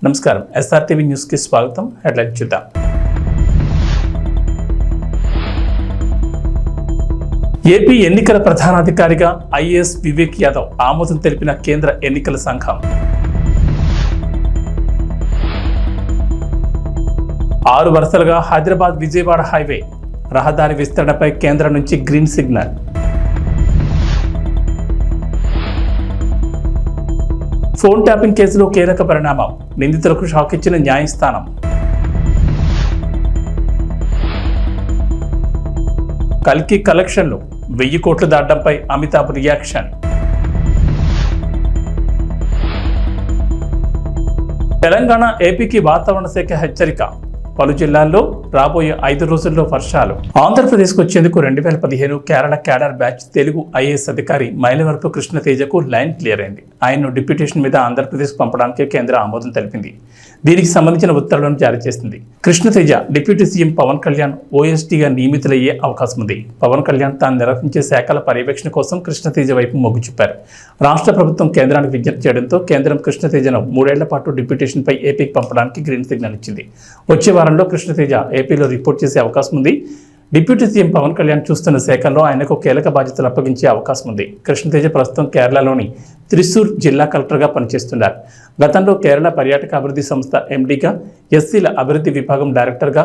నమస్కారం, SRTV news కి స్వాగతం. హెడ్లైన్ చూద్దాం. ఏపీ ఎన్నికల ప్రధానాధికారిగా ఐఏఎస్ వివేక్ యాదవ్ ఆమోదం తెలిపిన కేంద్ర ఎన్నికల సంఘం. 6 వరుసలుగా హైదరాబాద్ విజయవాడ హైవే రహదారి విస్తరణపై కేంద్రం నుంచి గ్రీన్ సిగ్నల్. ఫోన్ ట్యాపింగ్ కేసులో కీలక పరిణామం, నిందితులకు షాక్ ఇచ్చిన న్యాయస్థానం. కల్కి కలెక్షన్లు 1000 కోట్లు దాటడంపై అమితాబ్ రియాక్షన్. తెలంగాణ ఏపీకి వాతావరణ శాఖ హెచ్చరిక, పలు జిల్లాల్లో రాబోయే 5 రోజుల్లో వర్షాలు. ఆంధ్రప్రదేశ్కు వచ్చేందుకు 2015 Kerala cadre batch Telugu IAS అధికారి మైలవరపు కృష్ణతేజకు లైన్ క్లియర్ అయింది. ఆయన్ను డిప్యూటేషన్ మీద ఆంధ్రప్రదేశ్ పంపడానికి కేంద్ర ఆమోదం తెలిపింది. దీనికి సంబంధించిన ఉత్తర్వులను జారీ చేసింది. కృష్ణతేజ డిప్యూటీ సీఎం పవన్ కళ్యాణ్ ఓఎస్డీగా నియమితులయ్యే అవకాశం ఉంది. పవన్ కళ్యాణ్ తాను నిర్వహించే శాఖల పర్యవేక్షణ కోసం కృష్ణతేజ వైపు మొగ్గు చూపారు. రాష్ట్ర ప్రభుత్వం కేంద్రానికి విజ్ఞప్తి చేయడంతో కేంద్రం కృష్ణతేజను 3 ఏళ్ల పాటు డిప్యూటేషన్పై ఏపీకి పంపడానికి గ్రీన్ సిగ్నల్ ఇచ్చింది. వచ్చే వారంలో కృష్ణతేజ ఏపీలో రిపోర్ట్ చేసే అవకాశం ఉంది. డిప్యూటీ సీఎం పవన్ కళ్యాణ్ చూస్తున్న శాఖల్లో ఆయనకు కీలక బాధ్యతలు అప్పగించే అవకాశం ఉంది. కృష్ణతేజ ప్రస్తుతం కేరళలోని త్రిశూర్ జిల్లా కలెక్టర్గా పనిచేస్తున్నారు. గతంలో కేరళ పర్యాటక అభివృద్ధి సంస్థ ఎండీగా, ఎస్సీల అభివృద్ధి విభాగం డైరెక్టర్గా,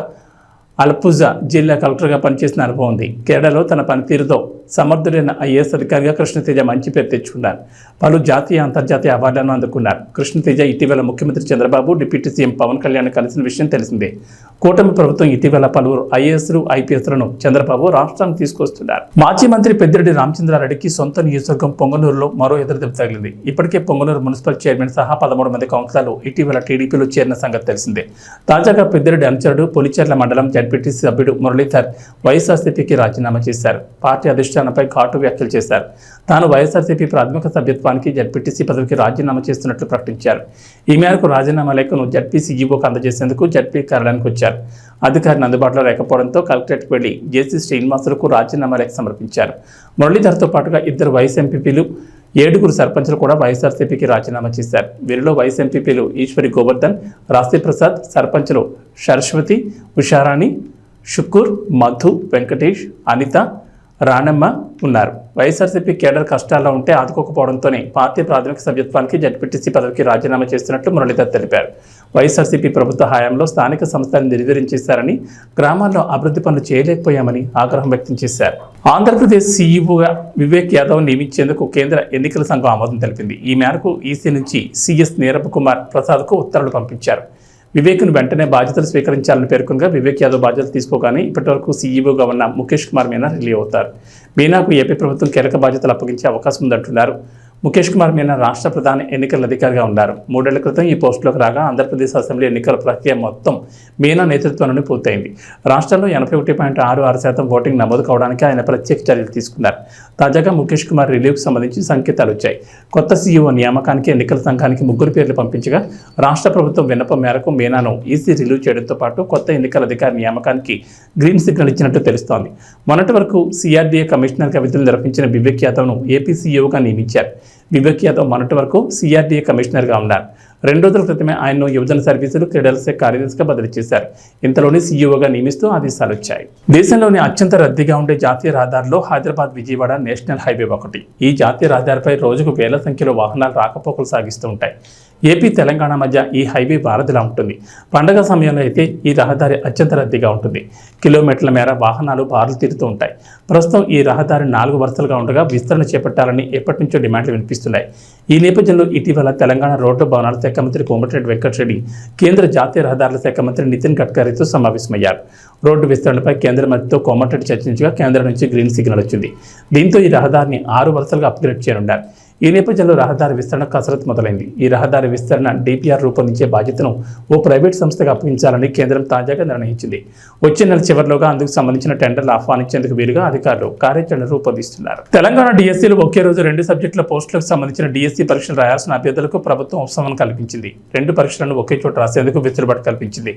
అలప్పుజా జిల్లా కలెక్టర్గా పనిచేసిన అనుభవం ఉంది. కేరళలో తన పనితీరుతో సమర్థుడైన ఐఏఎస్ అధికారిగా కృష్ణతేజ మంచి పేరు తెచ్చుకున్నారు. పలు జాతీయ, అంతర్జాతీయ అవార్డులను అందుకున్నారు. కృష్ణతేజ ఇటీవల ముఖ్యమంత్రి చంద్రబాబు, డిప్యూటీ సీఎం పవన్ కళ్యాణ్ కలిసిన విషయం తెలిసిందే. కూటమి ప్రభుత్వం ఇటీవల పలువురు ఐఏఎస్లు, ఐపీఎస్లను చంద్రబాబు రాష్ట్రానికి తీసుకొస్తున్నారు. మాజీ మంత్రి పెద్దిరెడ్డి రామచంద్రారెడ్డికి సొంత నియోజకవర్గం పొంగనూరులో మరో ఎదురుదెబ్బ తగిలింది. ఇప్పటికే పొంగనూరు మున్సిపల్ చైర్మన్ సహా 13 మంది కౌన్సిలర్లు ఇటీవల టీడీపీలో చేరిన సంగతి తెలిసిందే. తాజాగా పెద్దిరెడ్డి అనుచరుడు పొలిచెర్ల మండలం జడ్పీటీసీ సభ్యుడు మురళీధర్ వైఎస్ఆర్సీపీకి రాజీనామా చేశారు. పార్టీ అధిష్టానంపై ఘాటు వ్యాఖ్యలు చేశారు. తాను వైఎస్ఆర్సీపీ ప్రాథమిక సభ్యత్వానికి జడ్పీటీసీ పదవికి రాజీనామా చేస్తున్నట్లు ప్రకటించారు. ఈ మేరకు రాజీనామా లేఖను జడ్పీ సీఈఓకు అందజేసేందుకు జడ్పీ కార్యాలయానికి వచ్చారు. అధికారిని అందుబాటులో లేకపోవడంతో కలెక్టరేట్కి వెళ్లి జేసీ శ్రీనివాసులకు రాజీనామా లేఖ సమర్పించారు. మురళీధర్తో పాటుగా 2 వైస్ ఎంపీపీలు, 7 సర్పంచులు కూడా వైఎస్ఆర్సీపీకి రాజీనామా చేశారు. వీరిలో వైస్ ఎంపీపీలు ఈశ్వరి గోవర్ధన్, రాశి ప్రసాద్, సర్పంచులు సరస్వతి, ఉషారాణి, షుక్కూర్, మధు, వెంకటేష్, అనిత, రాణమ్మ ఉన్నారు. వైఎస్ఆర్సీపీ కేడర్ కష్టాల్లో ఉంటే ఆదుకోకపోవడంతోనే పార్టీ ప్రాథమిక సభ్యత్వానికి జడ్పీటీసీ పదవికి రాజీనామా చేస్తున్నట్లు మురళీధర్ తెలిపారు. వైఎస్ఆర్సీపీ ప్రభుత్వ హయాంలో స్థానిక సంస్థలను నిర్వీర్యం చేశారని, గ్రామాల్లో అభివృద్ధి పనులు చేయలేకపోయామని ఆగ్రహం వ్యక్తం చేశారు. ఆంధ్రప్రదేశ్ సీఈఓగా వివేక్ యాదవ్ నియమించేందుకు కేంద్ర ఎన్నికల సంఘం ఆమోదం తెలిపింది. ఈ మేరకు ఈసీ నుంచి సీఎస్ నీరబ్ కుమార్ ప్రసాద్కు ఉత్తర్వులు పంపించారు. వివేక్ను వెంటనే బాధ్యతలు స్వీకరించాలని పేర్కొనగా వివేక్ యాదవ్ బాధ్యతలు తీసుకోగానే ఇప్పటివరకు సీఈఓగా ఉన్న ముఖేష్ కుమార్ మీనా రిలీవ్ అవుతారు. మీనాకు ఏపీ ప్రభుత్వం కీలక బాధ్యతలు అప్పగించే అవకాశం ఉందంటున్నారు. ముఖేష్ కుమార్ మీనా రాష్ట్ర ప్రధాన ఎన్నికల అధికారిగా ఉన్నారు. 3 ఏళ్ల క్రితం ఈ పోస్టులోకి రాగా ఆంధ్రప్రదేశ్ అసెంబ్లీ ఎన్నికల ప్రక్రియ మొత్తం మీనా నేతృత్వంలోనే పూర్తయింది. రాష్ట్రంలో 81.66% ఓటింగ్ నమోదు కావడానికి ఆయన ప్రత్యేక చర్యలు తీసుకున్నారు. తాజాగా ముఖేష్ కుమార్ రిలీవ్కు సంబంధించి సంకేతాలు వచ్చాయి. కొత్త సీఈఓ నియామకానికి ఎన్నికల సంఘానికి 3 పేర్లు పంపించగా రాష్ట్ర ప్రభుత్వం విన్నపం మేరకు మీనాను ఈసీ రిలీవ్ చేయడంతో పాటు కొత్త ఎన్నికల అధికారి నియామకానికి గ్రీన్ సిగ్నల్ ఇచ్చినట్టు తెలుస్తోంది. మొన్నటి వరకు సిఆర్డీఏ కమిషనర్గా విధులు నిర్వహించిన వివేక్ యాదవ్ను ఏపీ సీఈఓగా నియమించారు. వివేక్ యాదవ్ మొన్నటి వరకు సిఆర్డీఏ కమిషనర్గా ఉన్నారు. 2 రోజుల క్రితమే ఆయన్ను యువజన సర్వీసులు, క్రీడల శాఖ కార్యదర్శిగా బదిలీ చేశారు. ఇంతలోనే సీఈఓగా నియమిస్తూ ఆదేశాలు వచ్చాయి. దేశంలోని అత్యంత రద్దీగా ఉండే జాతీయ రహదారిలో హైదరాబాద్ విజయవాడ నేషనల్ హైవే ఒకటి. ఈ జాతీయ రహదారిపై రోజుకు వేల సంఖ్యలో వాహనాలు రాకపోకలు సాగిస్తూ ఉంటాయి. ఏపీ, తెలంగాణ మధ్య ఈ హైవే వారధిలా ఉంటుంది. పండగ సమయంలో అయితే ఈ రహదారి అత్యంత రద్దీగా ఉంటుంది. కిలోమీటర్ల మేర వాహనాలు బారులు తీరుతూ ఉంటాయి. ప్రస్తుతం ఈ రహదారి 4 వరుసలుగా ఉండగా విస్తరణ చేపట్టాలని ఎప్పటి నుంచో డిమాండ్లు వినిపిస్తున్నాయి. ఈ నేపథ్యంలో ఇటీవల తెలంగాణ రోడ్డు భవనాల శాఖ మంత్రి కోమటిరెడ్డి వెంకటరెడ్డి కేంద్ర జాతీయ రహదారుల శాఖ మంత్రి నితిన్ గడ్కరీతో సమావేశమయ్యారు. రోడ్డు విస్తరణపై కేంద్ర మంత్రితో కోమటిరెడ్డి చర్చించగా కేంద్రం నుంచి గ్రీన్ సిగ్నల్ వచ్చింది. దీంతో ఈ రహదారిని 6 వరుసలుగా అప్గ్రేడ్ చేయనున్నారు. ఈ నేపథ్యంలో రహదారి విస్తరణ కసరత్తు మొదలైంది. ఈ రహదారి విస్తరణ డిపిఆర్ రూపొందించే బాధ్యతను ఓ ప్రైవేట్ సంస్థకు అప్పగించాలని కేంద్రం తాజాగా నిర్ణయించింది. వచ్చే నెల చివరిలోగా అందుకు సంబంధించిన టెండర్లు ఆహ్వానించేందుకు వీలుగా అధికారులు కార్యాచరణ రూపొందిస్తున్నారు. తెలంగాణ డిఎస్సీలు ఒకే రోజు 2 సబ్జెక్టుల పోస్టులకు సంబంధించిన డిఎస్సీ పరీక్షలు రాయాల్సిన అభ్యర్థులకు ప్రభుత్వం ఉపశమనం కల్పించింది. 2 పరీక్షలను ఒకే చోట రాసేందుకు వెసులుబాటు కల్పించింది.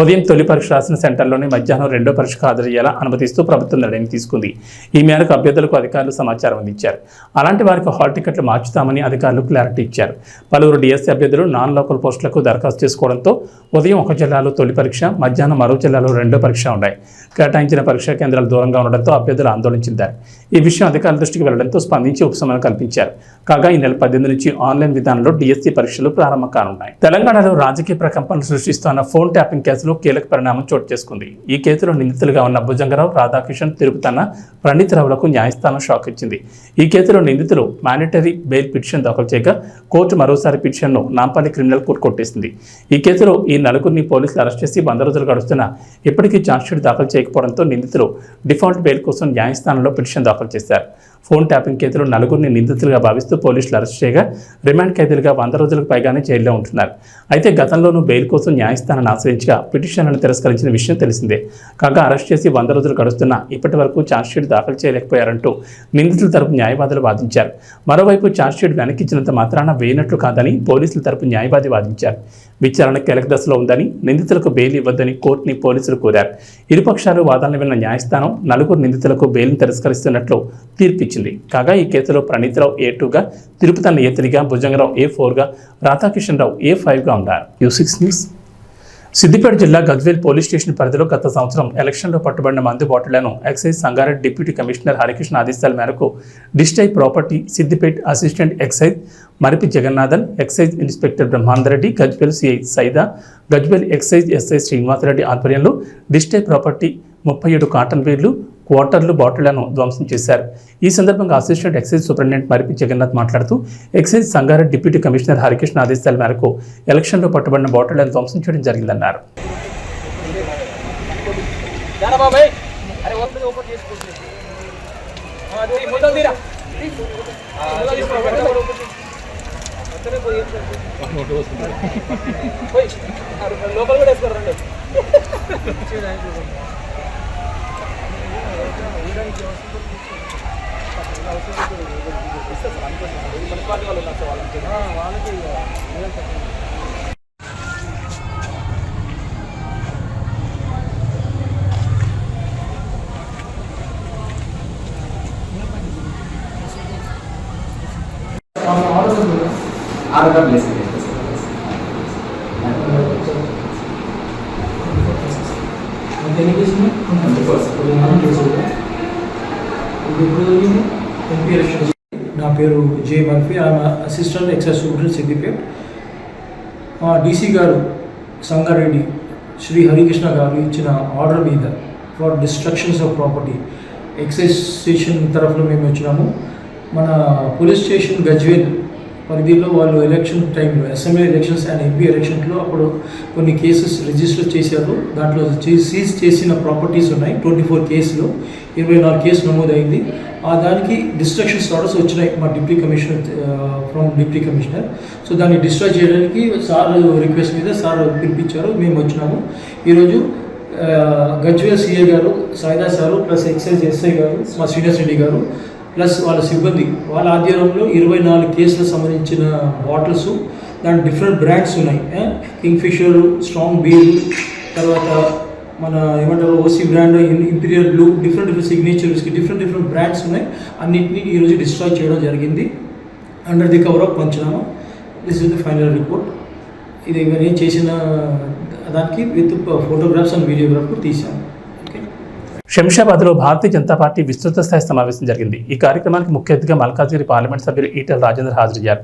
ఉదయం తొలి పరీక్ష రాసిన సెంటర్లోనే మధ్యాహ్నం 2వ పరీక్షకు హాజరయ్యేలా అనుమతిస్తూ ప్రభుత్వం నిర్ణయం తీసుకుంది. ఈ మేరకు అభ్యర్థులకు అధికారులు సమాచారం అందించారు. అలాంటి వారికి హాల్ టికెట్లు మార్చుతామని అధికారులు క్లారిటీ ఇచ్చారు. పలువురు డిఎస్సీ అభ్యర్థులు నాన్ లోకల్ పోస్టులకు దరఖాస్తు చేసుకోవడంతో ఉదయం ఒక జిల్లాలో తొలి పరీక్ష, మధ్యాహ్నం మరో జిల్లాలో రెండో పరీక్ష ఉన్నాయి. కేటాయించిన పరీక్షా కేంద్రాలు దూరంగా ఉండడంతో అభ్యర్థులు ఆందోళన చెందారు. ఈ విషయం అధికారుల దృష్టికి వెళ్లడంతో స్పందించి ఉపశమనం కల్పించారు. కాగా ఈ నెల 18 నుంచి ఆన్లైన్ విధానంలో డిఎస్సీ పరీక్షలు ప్రారంభం కానున్నాయి. తెలంగాణలో రాజకీయ ప్రకంపనలు సృష్టిస్తున్న ఫోన్ ట్యాపింగ్ కేసులో కీలక పరిణామం చోటు చేసుకుంది. ఈ కేసులో నిందితులుగా ఉన్న భుజంగరావు, రాధాకిషన్, తిరుపతన్న, ప్రణీత్రావులకు న్యాయస్థానం షాక్ ఇచ్చింది. ఈ కేసులో నిందితులు మాండేటరీ బెయిల్ పిటిషన్ దాఖలు చేయగా కోర్టు మరోసారి పిటిషన్ను నాంపల్లి క్రిమినల్ కోర్టు కొట్టేసింది. ఈ కేసులో ఈ నలుగురిని పోలీసులు అరెస్ట్ చేసి 100 రోజులు గడుస్తున్నా ఇప్పటికీ ఛార్జ్షీట్ దాఖలు చేయకపోవడంతో నిందితులు డిఫాల్ట్ బెయిల్ కోసం న్యాయస్థానంలో పిటిషన్ దాఖలు చేశారు. ఫోన్ ట్యాపింగ్ కేసులో నలుగురిని నిందితులుగా భావిస్తూ పోలీసులు అరెస్ట్ చేయగా రిమాండ్ ఖైదీలుగా 100 రోజులకు పైగానే జైల్లో ఉంటున్నారు. అయితే గతంలోనూ బెయిల్ కోసం న్యాయస్థానాన్ని ఆశ్రయించగా పిటిషన్లను తిరస్కరించిన విషయం తెలిసిందే. కాగా అరెస్ట్ చేసి 100 రోజులు గడుస్తున్నా ఇప్పటి వరకు ఛార్జ్షీట్ దాఖలు చేయలేకపోయారంటూ నిందితుల తరపు న్యాయవాదులు వాదించారు. మరోవైపు ఛార్జ్షీట్ వెనక్కిచ్చినంత మాత్రాన వేయనట్లు కాదని పోలీసుల తరపు న్యాయవాది వాదించారు. విచారణ కీలక దశలో ఉందని, నిందితులకు బెయిల్ ఇవ్వద్దని కోర్టుని పోలీసులు కోరారు. ఇరుపక్షాలు వాదనలు విన్న న్యాయస్థానం నలుగురు నిందితులకు బెయిల్ను తిరస్కరిస్తున్నట్లు తీర్పిచ్చింది. కాగా ఈ కేసులో ప్రణీత్రావు A2గా, తిరుపతన్న A3గా, భుజంగరావు A4గా, రాధాకిషన్ రావు A5గా ఉన్నారు. U6 news. సిద్దిపేట జిల్లా గజ్వేల్ పోలీస్ స్టేషన్ పరిధిలో గత సంవత్సరం ఎలక్షన్లో పట్టుబడిన మందు బాటిళ్లను excise Sangareddy deputy commissioner Harikrishna ఆదేశాల మేరకు డిస్టై ప్రాపర్టీ సిద్దిపేట అసిస్టెంట్ ఎక్సైజ్ మరిపి Jagannathan, excise inspector Brahmanandareddy, Gajwel CI Saida, Gajwel excise SI Srinivasareddy ఆధ్వర్యంలో డిస్టై ప్రాపర్టీ 37 కాటన్ వీర్లు, క్వార్టర్లు బాటిళ్లను ధ్వంసం చేశారు. ఈ సందర్భంగా assistant excise superintendent Maripi Jagannath మాట్లాడుతూ excise Sangareddy deputy commissioner Harikrishna ఆదేశాల మేరకు ఎలక్షన్లో పట్టుబడిన బాటిళ్లను ధ్వంసం చేయడం జరిగిందన్నారు. నా పేరు జే మర్ఫీ, ఆయన assistant excise superintendent Siddipet. DC గారు సంగారెడ్డి శ్రీ హరికృష్ణ గారు ఇచ్చిన ఆర్డర్ మీద for destructions of property excise station తరఫున మేము వచ్చినాము. మన పోలీస్ స్టేషన్ గజ్వేల్ పరిధిలో వాళ్ళు ఎలక్షన్ టైంలో అసెంబ్లీ ఎలక్షన్స్ అండ్ ఎంపీ ఎలక్షన్స్లో అప్పుడు కొన్ని కేసెస్ రిజిస్టర్ చేశారు. దాంట్లో సీజ్ చేసిన ప్రాపర్టీస్ ఉన్నాయి. 24 కేసులు, 24 కేసులు నమోదైంది. దానికి డిస్ట్రక్షన్స్ ఆర్డర్స్ వచ్చినాయి మా deputy commissioner from deputy commissioner. So దాన్ని డిస్ట్రాయ్ చేయడానికి సార్ రిక్వెస్ట్ మీద సార్ పిలిపించారు, మేము వచ్చినాము. ఈరోజు గజ్వేల్ సిఐ గారు, Saida sir, plus excise SI గారు, మా శ్రీనివాస్ రెడ్డి గారు, ప్లస్ వాళ్ళ సిబ్బంది, వాళ్ళ ఆధ్వర్యంలో 24 కేసులకు సంబంధించిన బాటిల్స్, దాని డిఫరెంట్ బ్రాండ్స్ ఉన్నాయి. కింగ్ ఫిషర్, స్ట్రాంగ్ బీర్, తర్వాత మన ఏమంటారు OC brand, imperial blue, different సిగ్నేచర్స్కి డిఫరెంట్ బ్రాండ్స్ ఉన్నాయి. అన్నింటినీ ఈరోజు డిస్ట్రాయ్ చేయడం జరిగింది under the cover of panchanama. This is the final report. ఇది నేను చేసిన దానికి విత్ ఫోటోగ్రాఫ్స్ అండ్ వీడియోగ్రాఫ్ తీసాను. శంషాబాద్లో భారతీయ జనతా పార్టీ విస్తృత స్థాయి సమావేశం జరిగింది. ఈ కార్యక్రమానికి ముఖ్య అతిథిగా మల్కాజ్గిరి పార్లమెంట్ సభ్యులు ఈటెల రాజేందర్ హాజరయ్యారు.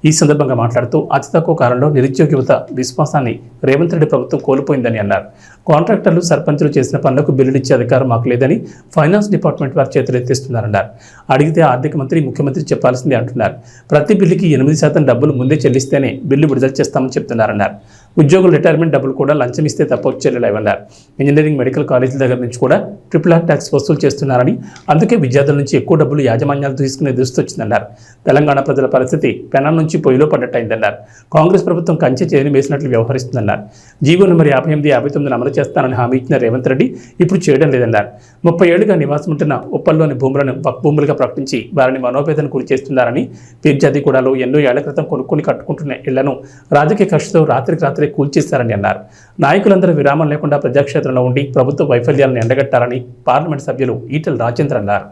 ఈ సందర్భంగా మాట్లాడుతూ అతి తక్కువ కాలంలో నిరుద్యోగ యువత విశ్వాసాన్ని రేవంత్ రెడ్డి ప్రభుత్వం కోల్పోయిందని అన్నారు. కాంట్రాక్టర్లు, సర్పంచులు చేసిన పనులకు బిల్లులు ఇచ్చే అధికారం మాకు లేదని ఫైనాన్స్ డిపార్ట్మెంట్ వారు చేతులెత్తేస్తున్నారన్నారు. అడిగితే ఆర్థిక మంత్రి, ముఖ్యమంత్రి చెప్పాల్సిందే అంటున్నారు. ప్రతి బిల్లుకి 8% డబ్బులు ముందే చెల్లిస్తేనే బిల్లు విడుదల చేస్తామని చెప్తున్నారన్నారు. ఉద్యోగుల రిటైర్మెంట్ డబ్బులు కూడా లంచం ఇస్తే తప్ప చెల్లెలేవన్నారు. ఇంజనీరింగ్, మెడికల్ కాలేజీల దగ్గర నుంచి కూడా RRR ట్యాక్స్ వసూలు చేస్తున్నారని, అందుకే విద్యార్థుల నుంచి ఎక్కువ డబ్బులు యాజమాన్యాలు తీసుకునే దుస్థితి వచ్చిందన్నారు. తెలంగాణ ప్రజల పరిస్థితి పెనం నుంచి పొయ్యిలో పడ్డట్టయిందన్నారు. కాంగ్రెస్ ప్రభుత్వం కంచె చేయని వేసినట్లు వ్యవహరిస్తుందన్నారు. జీవో నెంబర్ 58, 59 అమలు చేస్తానని హామీ ఇచ్చిన రేవంత్ రెడ్డి ఇప్పుడు చేయడం లేదన్నారు. 30 ఏళ్లుగా నివాసం ఉంటున్న ఉప్పల్లోని భూములను వక్ఫ్ భూములుగా ప్రకటించి వారిని మనోవేదన గురి చేస్తున్నారని, పీర్జాదిగూడలో ఎన్నో ఏళ్ల క్రితం కొనుక్కొని కట్టుకుంటున్న ఇళ్లను రాజకీయ కక్షతో రాత్రికి రాత్రే కూల్చేస్తారని అన్నారు. నాయకులందరూ విరామం లేకుండా ప్రజాక్షేత్రంలో ఉండి ప్రభుత్వ వైఫల్యాలను ఎండగట్టాలని పార్లమెంట్ సభ్యులు ఈటెల రాజేందర్ అన్నారు.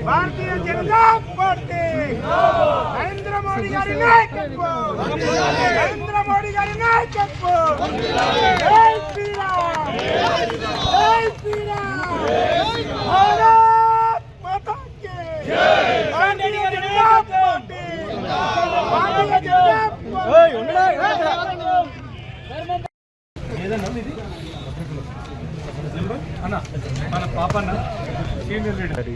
भारतीय जनता पार्टी नरेंद्र मोदी गारी नायकत्व नरेंद्र मोदी गारी नायकत्व जय श्री राम जय श्री राम भारत माता की भारतीय जनता पार्टी भारतीय जनता మన పాపన్న సీనియర్ లీడర్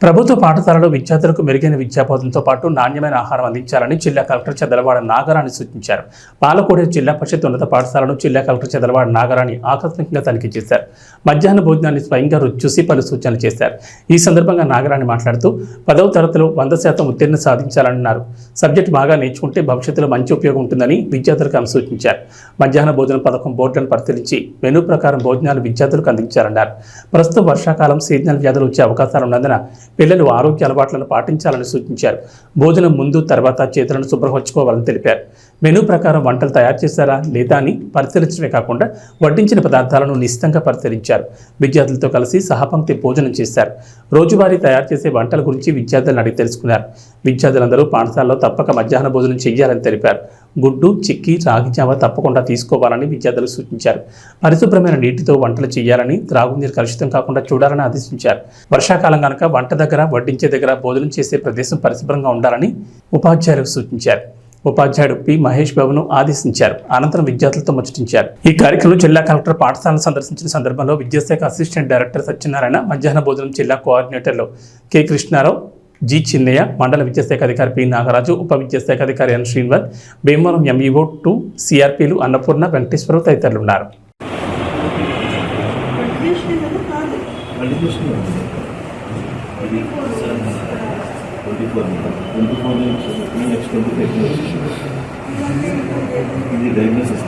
ప్రభుత్వ పాఠశాలలో విద్యార్థులకు మెరుగైన విద్యాబోధనతో పాటు నాణ్యమైన ఆహారం అందించాలని జిల్లా కలెక్టర్ చదలవాడ నాగరాణి సూచించారు. పాలకోడేరు జిల్లా పరిషత్ ఉన్నత పాఠశాలను జిల్లా కలెక్టర్ చదలవాడ నాగరాణి ఆకస్మికంగా తనిఖీ చేశారు. మధ్యాహ్న భోజనాన్ని స్వయంగా రుచి చూసి పలు సూచనలు చేశారు. ఈ సందర్భంగా నాగరాణి మాట్లాడుతూ 10వ తరగతిలో 100% ఉత్తీర్ణ సాధించాలన్నారు. సబ్జెక్టు బాగా నేర్చుకుంటే భవిష్యత్తులో మంచి ఉపయోగం ఉంటుందని విద్యార్థులకు ఆమె సూచించారు. మధ్యాహ్న భోజన పథకం బోర్డులను పరిశీలించి మెనూ ప్రకారం భోజనాలు విద్యార్థులకు అందించాలన్నారు. ప్రస్తుతం వర్షాకాలం సీజనల్ వ్యాధులు వచ్చే అవకాశాలు ఉన్నందున పిల్లలు ఆరోగ్య అలవాట్లను పాటించాలని సూచించారు. భోజనం ముందు తర్వాత చేతులను శుభ్రపరచుకోవాలని తెలిపారు. మెనూ ప్రకారం వంటలు తయారు చేశారా లేదా అని పరిశీలించడమే కాకుండా వడ్డించిన పదార్థాలను నిశితంగా పరిశీలించారు. విద్యార్థులతో కలిసి సహపంక్తి భోజనం చేశారు. రోజువారీ తయారు చేసే వంటల గురించి విద్యార్థులను అడిగి తెలుసుకున్నారు. విద్యార్థులందరూ పాఠశాలలో తప్పక మధ్యాహ్న భోజనం చేయాలని తెలిపారు. గుడ్డు, చిక్కీ, రాగి జావ తప్పకుండా తీసుకోవాలని విద్యార్థులు సూచించారు. పరిశుభ్రమైన నీటితో వంటలు చేయాలని, త్రాగునీరు కలుషితం కాకుండా చూడాలని ఆదేశించారు. వర్షాకాలం కనుక వంట దగ్గర, వడ్డించే దగ్గర భోజనం చేసే ప్రదేశం పరిశుభ్రంగా ఉండాలని ఉపాధ్యాయులకు సూచించారు. ఉపాధ్యాయుడు పి. మహేష్ బాబును ఆదేశించారు. అనంతరం విద్యార్థులతో ముచ్చటించారు. ఈ కార్యక్రమంలో జిల్లా కలెక్టర్ పాఠశాలను సందర్శించిన సందర్భంలో విద్యాశాఖ అసిస్టెంట్ డైరెక్టర్ సత్యనారాయణ, మధ్యాహ్న భోజనం జిల్లా కోఆర్డినేటర్లు కె. కృష్ణారావు, జి. చిన్నయ్య, మండల విద్యాశాఖ అధికారి పి. నాగరాజు, ఉప విద్యాశాఖ అధికారి ఎన్. శ్రీనివాస్, భీమవరం ఎంఈఓ 2 సిఆర్పీలు అన్నపూర్ణ, వెంకటేశ్వరరావు తదితరులు ఉన్నారు. ఇది డయాగ్నోసిస్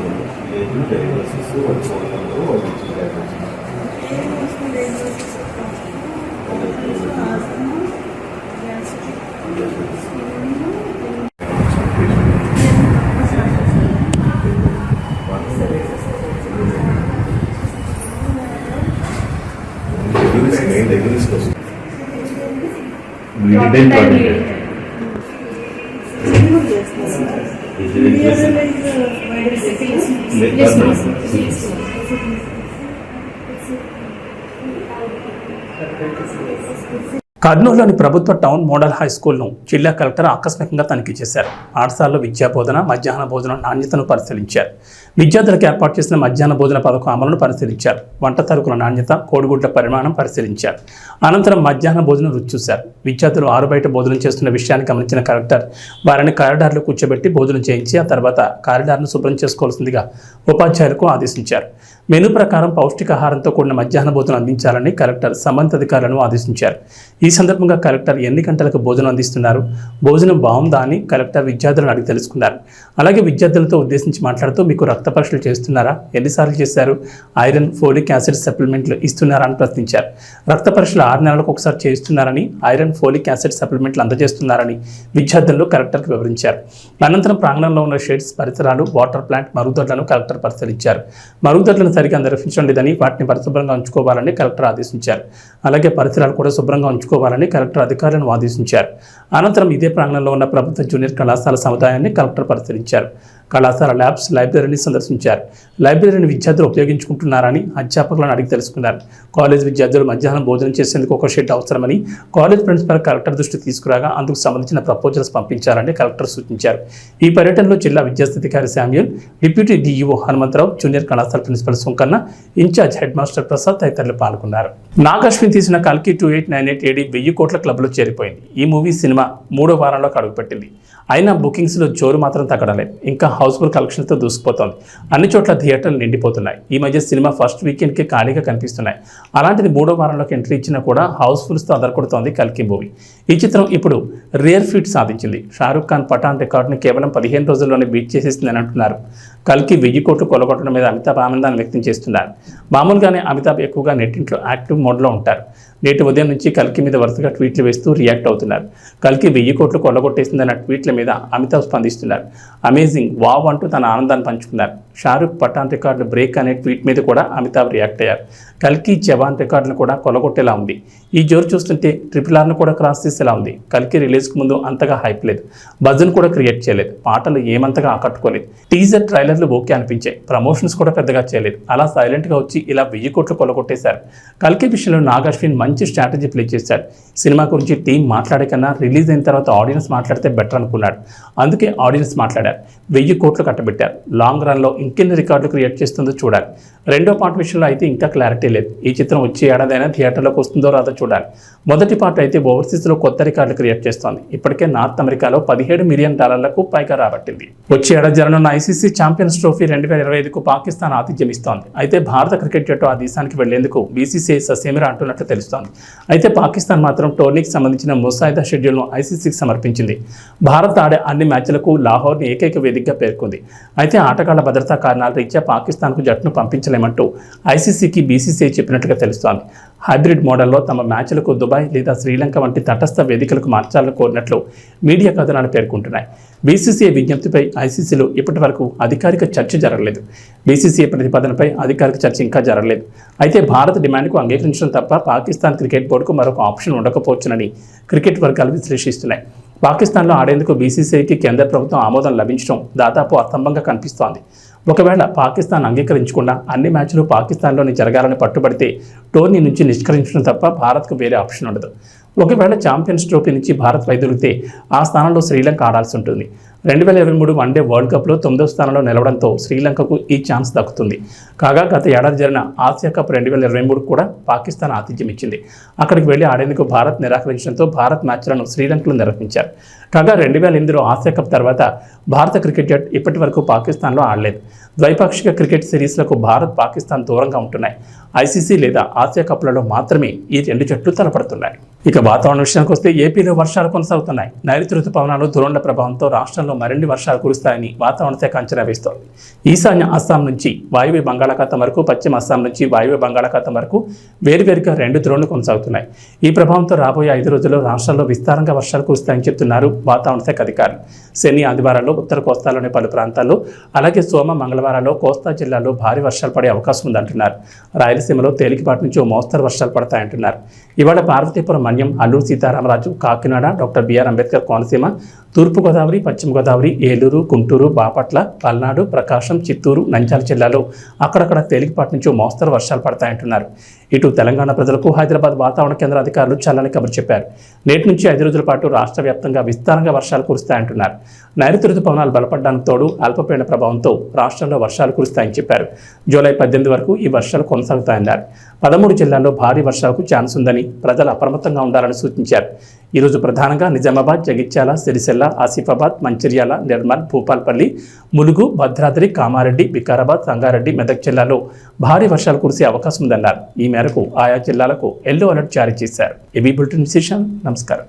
కర్నూలులోని ప్రభుత్వ టౌన్ మోడల్ హై స్కూల్ను జిల్లా కలెక్టర్ ఆకస్మికంగా తనిఖీ చేశారు. పాఠశాలలో విద్యా బోధన, మధ్యాహ్న భోజనం నాణ్యతను పరిశీలించారు. విద్యార్థులకు ఏర్పాటు చేసిన మధ్యాహ్న భోజన పథకం అమలును పరిశీలించారు. వంట సరుకుల నాణ్యత, కోడిగుడ్ల పరిమాణం పరిశీలించారు. అనంతరం మధ్యాహ్న భోజనం రుచి చూశారు. విద్యార్థులు ఆరుబయట భోజనం చేస్తున్న విషయాన్ని గమనించిన కలెక్టర్ వారిని కారిడార్లో కూర్చోబెట్టి భోజనం చేయించి ఆ తర్వాత కారిడార్ను శుభ్రం చేసుకోవాల్సిందిగా ఉపాధ్యాయులకు ఆదేశించారు. మెనూ ప్రకారం పౌష్టికాహారంతో కూడిన మధ్యాహ్న భోజనం అందించాలని కలెక్టర్ సంబంధిత అధికారులను ఆదేశించారు. ఈ సందర్భంగా కలెక్టర్ ఎన్ని గంటలకు భోజనం అందిస్తున్నారు, భోజనం బాగుందా అని కలెక్టర్ విద్యార్థులను అడిగి తెలుసుకున్నారు. అలాగే విద్యార్థులతో ఉద్దేశించి మాట్లాడుతూ మీకు రక్త పరీక్షలు చేస్తున్నారా, ఎన్నిసార్లు చేశారు, ఐరన్, ఫోలిక్ యాసిడ్ సప్లిమెంట్లు ఇస్తున్నారా అని ప్రశ్నించారు. రక్త పరీక్షలు 6 నెలలకు ఒకసారి చేస్తున్నారని, ఐరన్, ఫోలిక్ యాసిడ్ సప్లిమెంట్లు అందజేస్తున్నారని విద్యార్థులు కలెక్టర్కి వివరించారు. అనంతరం ప్రాంగణంలో ఉన్న షెడ్స్, పరిసరాలు, వాటర్ ప్లాంట్, మరుగుదొడ్లను కలెక్టర్ పరిశీలించారు. మరుగుదొడ్లను సరిగా నిర్వహించడం లేదని, వాటిని పరిశుభ్రంగా ఉంచుకోవాలని కలెక్టర్ ఆదేశించారు. అలాగే పరిసరాలు కూడా శుభ్రంగా ఉంచుకోవాలని కలెక్టర్ అధికారులను ఆదేశించారు. అనంతరం ఇదే ప్రాంగణంలో ఉన్న ప్రభుత్వ జూనియర్ కళాశాల సముదాయాన్ని కలెక్టర్ పరిశీలించారు. కళాశాల ల్యాబ్స్, లైబ్రరీని సందర్శించారు. లైబ్రరీని విద్యార్థులు ఉపయోగించుకుంటున్నారని అధ్యాపకులను అడిగి తెలుసుకున్నారు. కాలేజ్ విద్యార్థులు మధ్యాహ్నం భోజనం చేసేందుకు ఒక షెడ్ అవసరమని కాలేజ్ ప్రిన్సిపల్ కలెక్టర్ దృష్టి తీసుకురాగా అందుకు సంబంధించిన ప్రపోజల్స్ పంపించాలని కలెక్టర్ సూచించారు. ఈ పర్యటనలో జిల్లా విద్యాశాఖాధికారి Samuel, deputy DEO Hanumantharao, junior కళాశాల principal Sunkanna, incharge head master Prasad తదితరులు పాల్గొన్నారు. నాగశ్విన్ తీసిన కల్కి 2898 ఏడి 1000 కోట్ల క్లబ్లో చేరిపోయింది. ఈ మూవీ సినిమా 3వ వారంలోకి అడుగుపెట్టింది. అయినా బుకింగ్స్లో జోరు మాత్రం తగ్గడలేదు. ఇంకా హౌస్ఫుల్ కలెక్షన్తో దూసుకుపోతోంది. అన్ని చోట్ల థియేటర్లు నిండిపోతున్నాయి. ఈ మధ్య సినిమా ఫస్ట్ వీకెండ్కి ఖాళీగా కనిపిస్తున్నాయి. అలాంటిది 3వ వారంలోకి ఎంట్రీ ఇచ్చినా కూడా హౌస్ఫుల్స్తో అదరకొడుతోంది కల్కి మూవీ. ఈ చిత్రం ఇప్పుడు రేర్ ఫీట్ సాధించింది. షారూఖ్ ఖాన్ పఠాన్ రికార్డుని కేవలం 15 రోజుల్లోనే బీట్ చేసేసిందని అంటున్నారు. కల్కి 1000 కోట్లు కొలగొట్టడం మీద అమితాబ్ ఆనందాన్ని వ్యక్తం చేస్తున్నారు. మామూలుగానే అమితాబ్ ఎక్కువగా నెట్టింట్లో యాక్టివ్ మోడ్లో ఉంటారు. నేటి ఉదయం నుంచి కల్కి మీద వరుసగా ట్వీట్లు వేస్తూ రియాక్ట్ అవుతున్నారు. కల్కి 1000 కోట్లు కొల్లగొట్టేసిందన్న ట్వీట్ల మీద అమితాబ్ స్పందిస్తున్నారు. అమేజింగ్, వావ్ అంటూ తన ఆనందాన్ని పంచుకున్నారు. షారూఖ్ పఠాన్ రికార్డు బ్రేక్ అనే ట్వీట్ మీద కూడా అమితాబ్ రియాక్ట్ అయ్యారు. కల్కి జవాన్ రికార్డును కూడా కొల్లగొట్టేలా ఉంది. ఈ జోరు చూస్తుంటే RRRను కూడా క్రాస్ చేసేలా ఉంది. కల్కి రిలీజ్కు ముందు అంతగా హైప్ లేదు. బజ్ను కూడా క్రియేట్ చేయలేదు. పాటలు ఏమంతగా ఆకట్టుకోలేదు. టీజర్, ట్రైలర్లు ఓకే అనిపించాయి. ప్రమోషన్స్ కూడా పెద్దగా చేయలేదు. అలా సైలెంట్గా వచ్చి ఇలా 1000 కోట్లు కొల్లగొట్టేశారు. కల్కి విషయంలో నాగ్ అశ్విన్ మంచి స్ట్రాటజీ ప్లే చేశాడు. సినిమా గురించి టీం మాట్లాడే కన్నా రిలీజ్ అయిన తర్వాత ఆడియన్స్ మాట్లాడితే బెటర్ అనుకున్నాడు. అందుకే ఆడియన్స్ మాట్లాడారు. 1000 కోట్లు కట్టబెట్టారు. లాంగ్ రన్లో ఇంకెన్ని రికార్డులు క్రియేట్ చేస్తుందో చూడాలి. రెండో పార్ట్ విషయంలో అయితే ఇంకా క్లారిటీ లేదు. ఈ చిత్రం వచ్చే ఏడాదైనా థియేటర్లోకి వస్తుందో రాదో చూడాలి. మొదటి పార్ట్ అయితే ఓవర్సీస్లో కొత్త రికార్డులు క్రియేట్ చేస్తోంది. ఇప్పటికే నార్త్ అమెరికాలో $17 మిలియన్ పైగా రాబట్టింది. వచ్చే ఏడాది జరగనున్న ICC ఛాంపియన్స్ ట్రోఫీ 2025కు పాకిస్తాన్ ఆతిథ్యం ఇస్తోంది. అయితే భారత క్రికెట్ జట్టు ఆ దేశానికి వెళ్లేందుకు BCCI ససేమిరా అంటున్నట్లు తెలుస్తోంది. అయితే పాకిస్తాన్ మాత్రం టోర్నీకి సంబంధించిన ముసాయిదా షెడ్యూల్ను ICCకి సమర్పించింది. భారత్ ఆడే అన్ని మ్యాచ్లకు లాహోర్ని ఏకైక వేదికగా పేర్కొంది. అయితే ఆటగాళ్ల భద్రతా కారణాల రీత్యా పాకిస్తాన్కు జట్టును పంపించలేమంటూ ICCకి BCCI చెప్పినట్లుగా తెలుస్తోంది. హైబ్రిడ్ మోడల్లో తమ మ్యాచ్లకు దుబాయ్ లేదా శ్రీలంక వంటి తటస్థ వేదికలకు మార్చాలని కోరినట్లు మీడియా కథనాలు పేర్కొంటున్నాయి. BCCI విజ్ఞప్తిపై ICCలో ఇప్పటి వరకు అధికారిక చర్చ జరగలేదు. BCCI ప్రతిపాదనపై అధికారిక చర్చ ఇంకా జరగలేదు. అయితే భారత డిమాండ్కు అంగీకరించడం తప్ప పాకిస్తాన్ క్రికెట్ బోర్డుకు మరొక ఆప్షన్ ఉండకపోవచ్చునని క్రికెట్ వర్గాలు విశ్లేషిస్తున్నాయి. పాకిస్తాన్లో ఆడేందుకు BCCIకి కేంద్ర ప్రభుత్వం ఆమోదం లభించడం దాదాపు అసంభవంగా కనిపిస్తోంది. ఒకవేళ పాకిస్తాన్ అంగీకరించకుండా అన్ని మ్యాచ్లు పాకిస్తాన్లోనే జరగాలని పట్టుబడితే టోర్నీ నుంచి నిష్కరించడం తప్ప భారత్కు వేరే ఆప్షన్ ఉండదు. ఒకవేళ ఛాంపియన్స్ ట్రోఫీ నుంచి భారత్ వైదొలిగితే ఆ స్థానంలో శ్రీలంక ఆడాల్సి ఉంటుంది. 2023 వన్డే వరల్డ్ కప్లో 9వ స్థానంలో నిలవడంతో శ్రీలంకకు ఈ ఛాన్స్ దక్కుతుంది. కాగా గత ఏడాది జరిగిన ఆసియా కప్ 2023 కూడా పాకిస్తాన్ ఆతిథ్యం ఇచ్చింది. అక్కడికి వెళ్లి ఆడేందుకు భారత్ నిరాకరించడంతో భారత్ మ్యాచ్లను శ్రీలంకలో నిర్వహించారు. కాగా 2008 ఆసియా కప్ తర్వాత భారత క్రికెట్ జట్టు ఇప్పటి వరకు పాకిస్తాన్లో ఆడలేదు. ద్వైపాక్షిక క్రికెట్ సిరీస్లకు భారత్, పాకిస్తాన్ దూరంగా ఉంటున్నాయి. ICC లేదా ఆసియా కప్లలో మాత్రమే ఈ రెండు జట్లు తలపడుతున్నాయి. ఇక వాతావరణ విషయానికి వస్తే ఏపీలో వర్షాలు కొనసాగుతున్నాయి. నైరుతి రుతుపవనాలు ధురోండ ప్రభావంతో రాష్ట్రంలో మరిన్ని వర్షాలు కురుస్తాయని వాతావరణ శాఖ అంచనా వేస్తోంది. ఈశాన్య అస్సాం నుంచి వాయువ్య బంగాళాఖాతం వరకు, పశ్చిమ అస్సాం నుంచి వాయువ్య బంగాళాఖాతం వరకు వేరువేరుగా 2 ద్రోణులు కొనసాగుతున్నాయి. ఈ ప్రభావంతో రాబోయే 5 రోజుల్లో రాష్ట్రంలో విస్తారంగా వర్షాలు కురుస్తాయని చెప్తున్నారు వాతావరణ శాఖ అధికారులు. శని, ఆదివారాల్లో ఉత్తర కోస్తాలోని పలు ప్రాంతాల్లో, అలాగే సోమ, మంగళవారాల్లో కోస్తా జిల్లాల్లో భారీ వర్షాలు పడే అవకాశం ఉందంటున్నారు. రాయలసీమలో తేలికపాటి నుంచి మోస్తరు వర్షాలు పడతాయంటున్నారు. ఇవాళ పార్వతీపురం, మన్యం, అల్లూరు సీతారామరాజు, కాకినాడ, డాక్టర్ బిఆర్ అంబేద్కర్ కోనసీమ, తూర్పుగోదావరి, పశ్చిమ గోదావరి, ఏలూరు, గుంటూరు, బాపట్ల, పల్నాడు, ప్రకాశం, చిత్తూరు, నంద్యాల జిల్లాలో అక్కడక్కడ తేలికపాటి నుంచి మోస్తరు వర్షాలు పడతాయంటున్నారు. ఇటు తెలంగాణ ప్రజలకు హైదరాబాద్ వాతావరణ కేంద్ర అధికారులు చల్లని కబురు చెప్పారు. నేటి నుంచి 5 రోజుల పాటు రాష్ట్ర వ్యాప్తంగా విస్తారంగా వర్షాలు కురుస్తాయంటున్నారు. నైరుతి రుతుపవనాలు బలపడడానికి తోడు అల్పపీడన ప్రభావంతో రాష్ట్రంలో వర్షాలు కురుస్తాయని చెప్పారు. జూలై 18 వరకు ఈ వర్షాలు కొనసాగుతాయన్నారు. 13 జిల్లాల్లో భారీ వర్షాలకు ఛాన్స్ ఉందని ప్రజలు అప్రమత్తంగా ఉండాలని సూచించారు. ఈరోజు ప్రధానంగా నిజామాబాద్, జగిత్యాల, సిరిసిల్ల, ఆసిఫాబాద్, మంచిర్యాల, నిర్మల్, భూపాల్పల్లి, ములుగు, భద్రాద్రి, కామారెడ్డి, వికారాబాద్, సంగారెడ్డి, మెదక్ జిల్లాలో భారీ వర్షాలు కురిసే అవకాశం ఉందన్నారు. ఈ మేరకు ఆయా జిల్లాలకు ఎల్లో అలర్ట్ జారీ చేశారు. ఏబీ బులెటిన్ విశేషాలు. నమస్కారం.